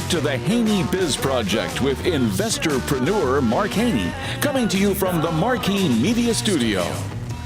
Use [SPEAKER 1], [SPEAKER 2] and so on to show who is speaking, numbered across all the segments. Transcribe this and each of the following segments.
[SPEAKER 1] to the HaneyBiz Project with investorpreneur Mark Haney, coming to you from the Marquee Media Studio.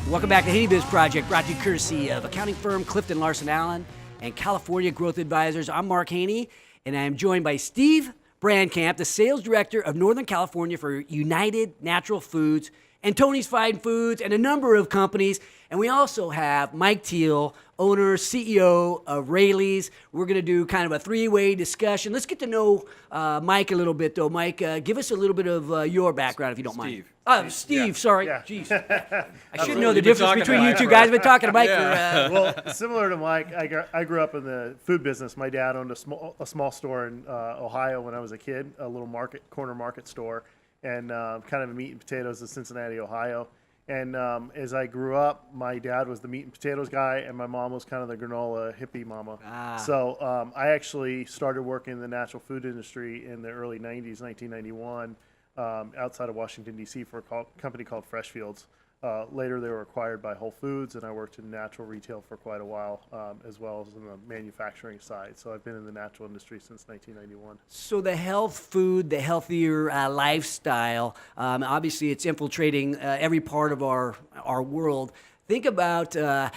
[SPEAKER 2] Welcome back to HaneyBiz Project, brought to you courtesy of accounting firm Clifton Larson Allen and California Growth Advisors. I'm Mark Haney, and I am joined by Steve Brancamp, the sales director of Northern California for United Natural Foods and Tony's Fine Foods and a number of companies. And we also have Mike Teel, owner, CEO of Raley's. We're going to do kind of a three-way discussion. Let's get to know Mike a little bit, though. Mike, give us a little bit of your background, if you don't mind. Steve, yeah. Sorry. Yeah. Jeez. I should know the difference between you two guys. I've been talking to Mike for...
[SPEAKER 3] Well, similar to Mike, I grew up in the food business. My dad owned a small store in Ohio when I was a kid, a little corner market store, and kind of a meat and potatoes in Cincinnati, Ohio. And as I grew up, my dad was the meat and potatoes guy, and my mom was kind of the granola hippie mama. So I actually started working in the natural food industry in the early 90s, 1991, outside of Washington, D.C. for a company called Freshfields. Later, they were acquired by Whole Foods, and I worked in natural retail for quite a while, as well as in the manufacturing side. So I've been in the natural industry since 1991. So
[SPEAKER 2] the health food, the healthier lifestyle, obviously it's infiltrating every part of our world. Think about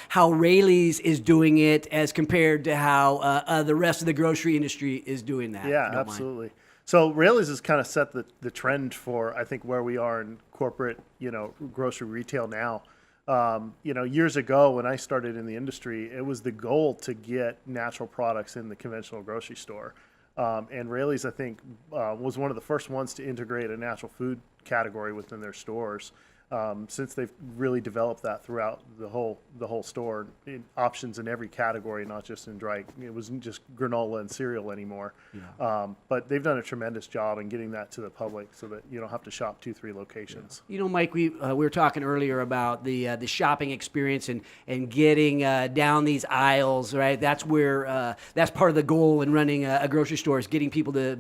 [SPEAKER 2] how Raley's is doing it as compared to how the rest of the grocery industry is doing that.
[SPEAKER 3] Yeah, absolutely. So Raley's has kind of set the trend for, I think, where we are in corporate, grocery retail now. Years ago when I started in the industry, it was the goal to get natural products in the conventional grocery store. And Raley's, I think, was one of the first ones to integrate a natural food category within their stores. Since they've really developed that throughout the whole store, options in every category, not just in dry. It wasn't just granola and cereal anymore. Yeah. But they've done a tremendous job in getting that to the public so that you don't have to shop 2-3 locations.
[SPEAKER 2] Yeah. Mike, we were talking earlier about the shopping experience and getting down these aisles, right? That's where that's part of the goal in running a grocery store, is getting people to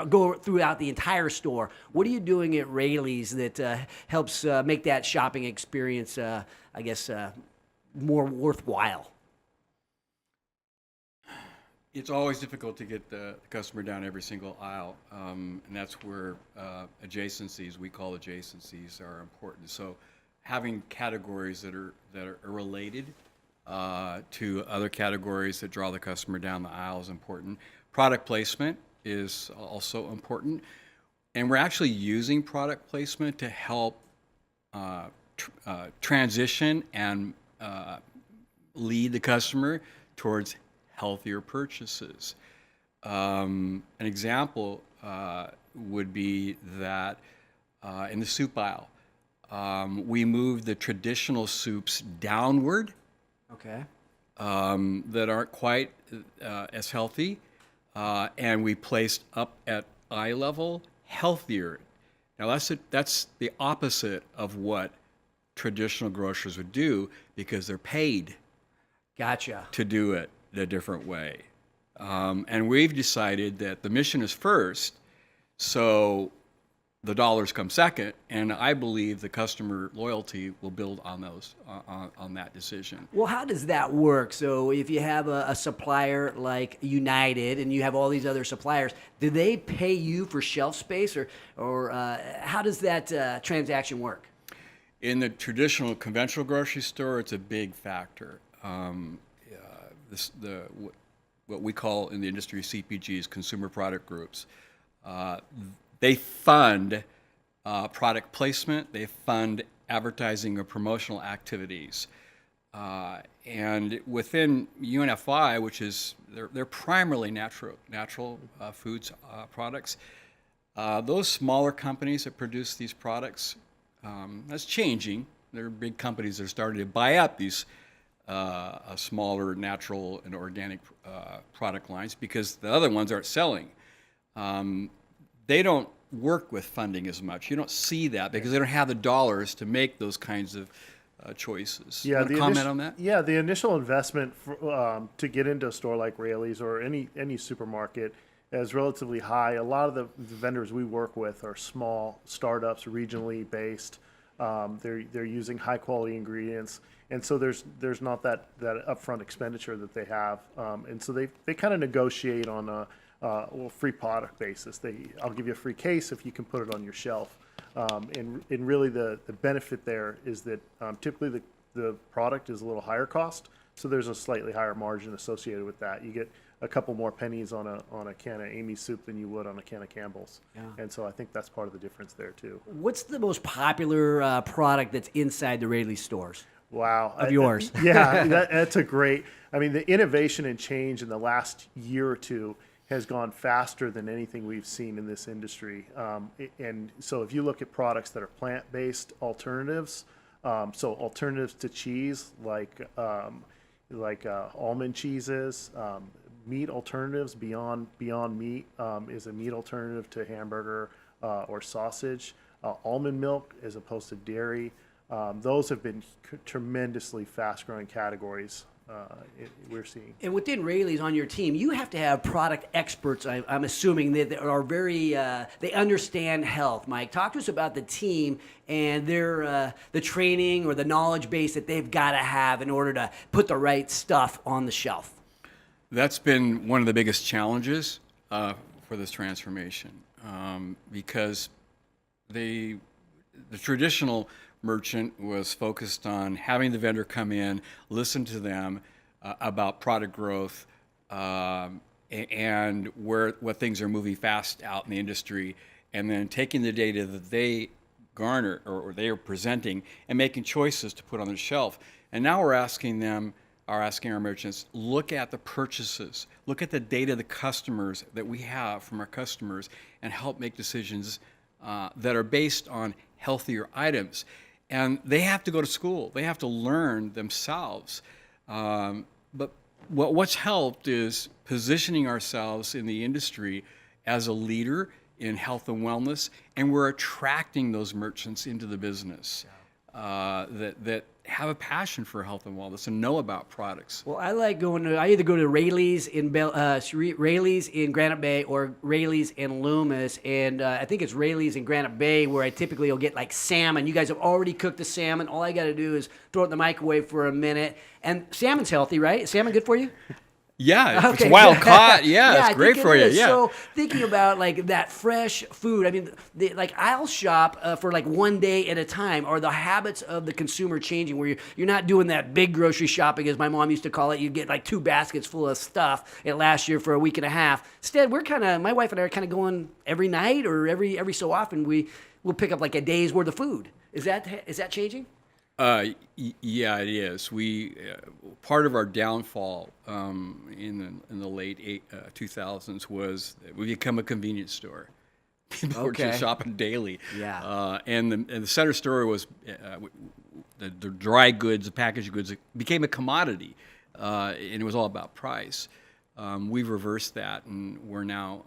[SPEAKER 2] go throughout the entire store. What are you doing at Raley's that helps make that shopping experience, more worthwhile?
[SPEAKER 4] It's always difficult to get the customer down every single aisle, and that's where adjacencies, we call adjacencies, are important. So having categories that are related to other categories that draw the customer down the aisle is important. Product placement is also important. And we're actually using product placement to help transition and lead the customer towards healthier purchases. An example would be that in the soup aisle, we moved the traditional soups downward.
[SPEAKER 2] Okay.
[SPEAKER 4] That aren't quite as healthy, and we placed up at eye level healthier. Now that's the opposite of what traditional grocers would do, because they're paid to do it in a different way. And we've decided that the mission is first, so the dollars come second, and I believe the customer loyalty will build on those on that decision.
[SPEAKER 2] Well, how does that work? So if you have a supplier like United and you have all these other suppliers, do they pay you for shelf space, or how does that transaction work?
[SPEAKER 4] In the traditional conventional grocery store, it's a big factor. What we call in the industry CPGs, consumer product groups. They fund product placement, they fund advertising or promotional activities. And within UNFI, which is, they're primarily natural foods products, those smaller companies that produce these products, that's changing. There are big companies that are starting to buy up these smaller natural and organic product lines, because the other ones aren't selling. They don't work with funding as much. You don't see that because they don't have the dollars to make those kinds of choices.
[SPEAKER 3] Yeah,
[SPEAKER 4] you want to comment on that?
[SPEAKER 3] Yeah, the initial investment to get into a store like Raley's or any supermarket is relatively high. A lot of the vendors we work with are small startups, regionally based. They're using high quality ingredients, and so there's not that upfront expenditure that they have, and so they kind of negotiate on free product basis. I'll give you a free case if you can put it on your shelf. And really the benefit there is that typically the product is a little higher cost, so there's a slightly higher margin associated with that. You get a couple more pennies on a can of Amy's soup than you would on a can of Campbell's. Yeah. And so I think that's part of the difference there too.
[SPEAKER 2] What's the most popular product that's inside the Raley stores?
[SPEAKER 3] Wow.
[SPEAKER 2] Of yours.
[SPEAKER 3] Yeah, that's a great, I mean, the innovation and change in the last year or two has gone faster than anything we've seen in this industry. And so if you look at products that are plant-based alternatives, so alternatives to cheese like almond cheeses, meat alternatives beyond meat is a meat alternative to hamburger or sausage. Almond milk as opposed to dairy. Those have been tremendously fast-growing categories we're seeing.
[SPEAKER 2] And within Raley's on your team, you have to have product experts, I'm assuming, that are very, they understand health. Mike, talk to us about the team and their the training or the knowledge base that they've got to have in order to put the right stuff on the shelf.
[SPEAKER 4] That's been one of the biggest challenges for this transformation because the traditional merchant was focused on having the vendor come in, listen to them about product growth and what things are moving fast out in the industry, and then taking the data that they garner or they are presenting and making choices to put on the shelf. And now we're asking our merchants, look at the purchases, look at the data, the customers that we have from our customers, and help make decisions that are based on healthier items. And they have to go to school. They have to learn themselves. But what's helped is positioning ourselves in the industry as a leader in health and wellness, and we're attracting those merchants into the business that have a passion for health and wellness and know about products.
[SPEAKER 2] Well, I like I either go to Raley's in Granite Bay or Raley's in Loomis, and I think it's Raley's in Granite Bay where I typically will get like salmon. You guys have already cooked the salmon. All I got to do is throw it in the microwave for a minute. And salmon's healthy, right? Is salmon good for you?
[SPEAKER 4] Yeah, okay. It's wild caught. Yeah, it's great for you. Yeah.
[SPEAKER 2] So thinking about like that fresh food, I mean, like I'll shop for like one day at a time. Are the habits of the consumer changing where you're not doing that big grocery shopping, as my mom used to call it? You get like 2 baskets full of stuff. It lasts you for a week and a half. Instead, my wife and I are kind of going every night or every so often. We'll pick up like a day's worth of food. Is that changing?
[SPEAKER 4] Yeah, it is. We part of our downfall in the late 2000s was that we become a convenience store. People were just shopping daily.
[SPEAKER 2] Yeah.
[SPEAKER 4] And the center store was the dry goods, the packaged goods. It became a commodity, and it was all about price. We've reversed that, and we're now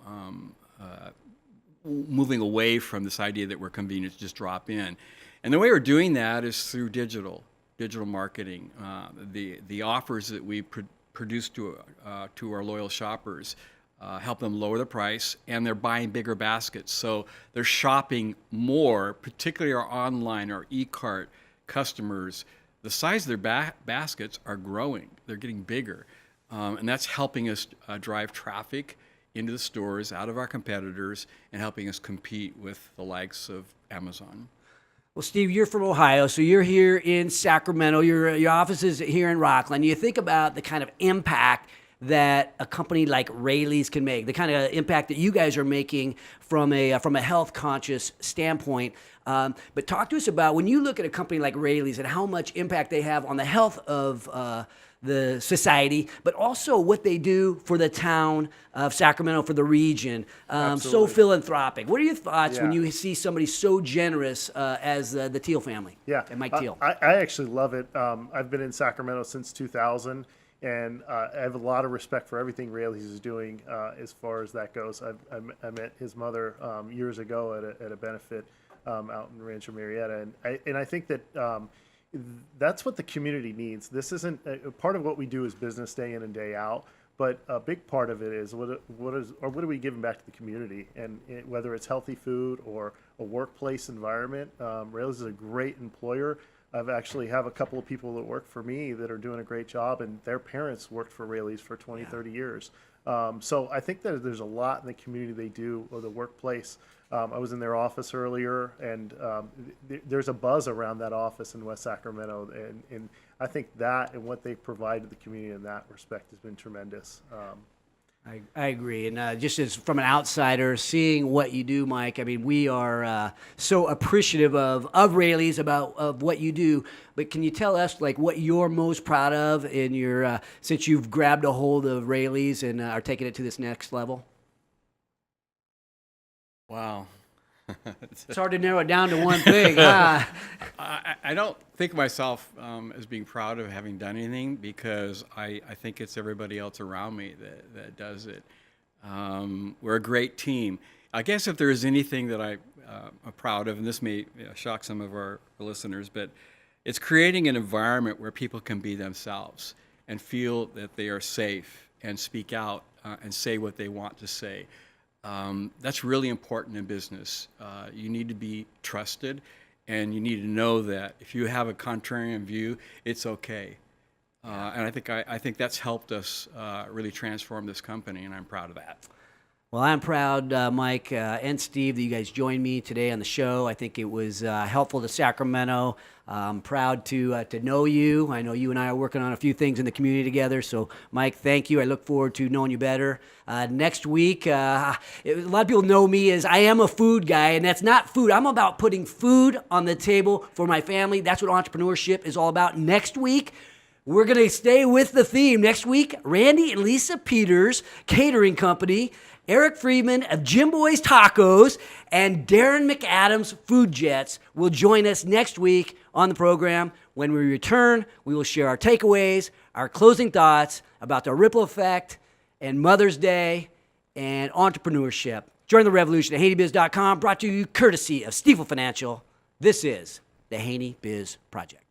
[SPEAKER 4] moving away from this idea that we're convenience, just drop in. And the way we're doing that is through digital marketing. The offers that we produce to our loyal shoppers help them lower the price, and they're buying bigger baskets. So they're shopping more, particularly our online, our e-cart customers. The size of their baskets are growing. They're getting bigger. And that's helping us drive traffic into the stores, out of our competitors, and helping us compete with the likes of Amazon.
[SPEAKER 2] Well, Steve, you're from Ohio, so you're here in Sacramento. Your office is here in Rockland. You think about the kind of impact that a company like Raley's can make, the kind of impact that you guys are making from a health-conscious standpoint. But talk to us about when you look at a company like Raley's and how much impact they have on the health of the society, but also what they do for the town of Sacramento, for the region. So philanthropic. What are your thoughts when you see somebody so generous as the Teel family?
[SPEAKER 3] Yeah,
[SPEAKER 2] and Mike Teel.
[SPEAKER 3] I actually love it. I've been in Sacramento since 2000, and I have a lot of respect for everything Raley's is doing as far as that goes. I met his mother years ago at a benefit out in Rancho Marietta, and I think that that's what the community needs. This isn't part of what we do is business day in and day out, but a big part of it is what are we giving back to the community, and whether it's healthy food or a workplace environment. Raley's is a great employer. I've actually have a couple of people that work for me that are doing a great job, and their parents worked for Raley's for 20, 30 years. So I think that there's a lot in the community they do, or the workplace. I was in their office earlier, and there's a buzz around that office in West Sacramento, and I think that and what they provide to the community in that respect has been tremendous.
[SPEAKER 2] I agree, and just as from an outsider seeing what you do, Mike, I mean, we are so appreciative of Raley's of what you do. But can you tell us like what you're most proud of in your since you've grabbed a hold of Raley's and are taking it to this next level?
[SPEAKER 4] Wow.
[SPEAKER 2] It's hard to narrow it down to one thing.
[SPEAKER 4] I don't think of myself as being proud of having done anything, because I think it's everybody else around me that does it. We're a great team. I guess if there is anything that I'm proud of, and this may shock some of our listeners, but it's creating an environment where people can be themselves and feel that they are safe and speak out and say what they want to say. That's really important in business. You need to be trusted, and you need to know that if you have a contrarian view, it's okay. And I think that's helped us really transform this company, and I'm proud of that.
[SPEAKER 2] Well, I'm proud, Mike and Steve, that you guys joined me today on the show. I think it was helpful to Sacramento. I'm proud to know you. I know you and I are working on a few things in the community together. So, Mike, thank you. I look forward to knowing you better. Next week, a lot of people know me as I am a food guy, and that's not food. I'm about putting food on the table for my family. That's what entrepreneurship is all about. Next week, we're going to stay with the theme. Next week, Randy and Lisa Peters, catering company, Eric Friedman of Jim Boy's Tacos, and Darren McAdams Food Jets will join us next week on the program. When we return, we will share our takeaways, our closing thoughts about the ripple effect and Mother's Day and entrepreneurship. Join the revolution at HaneyBiz.com, brought to you courtesy of Stifel Financial. This is the HaneyBiz Project.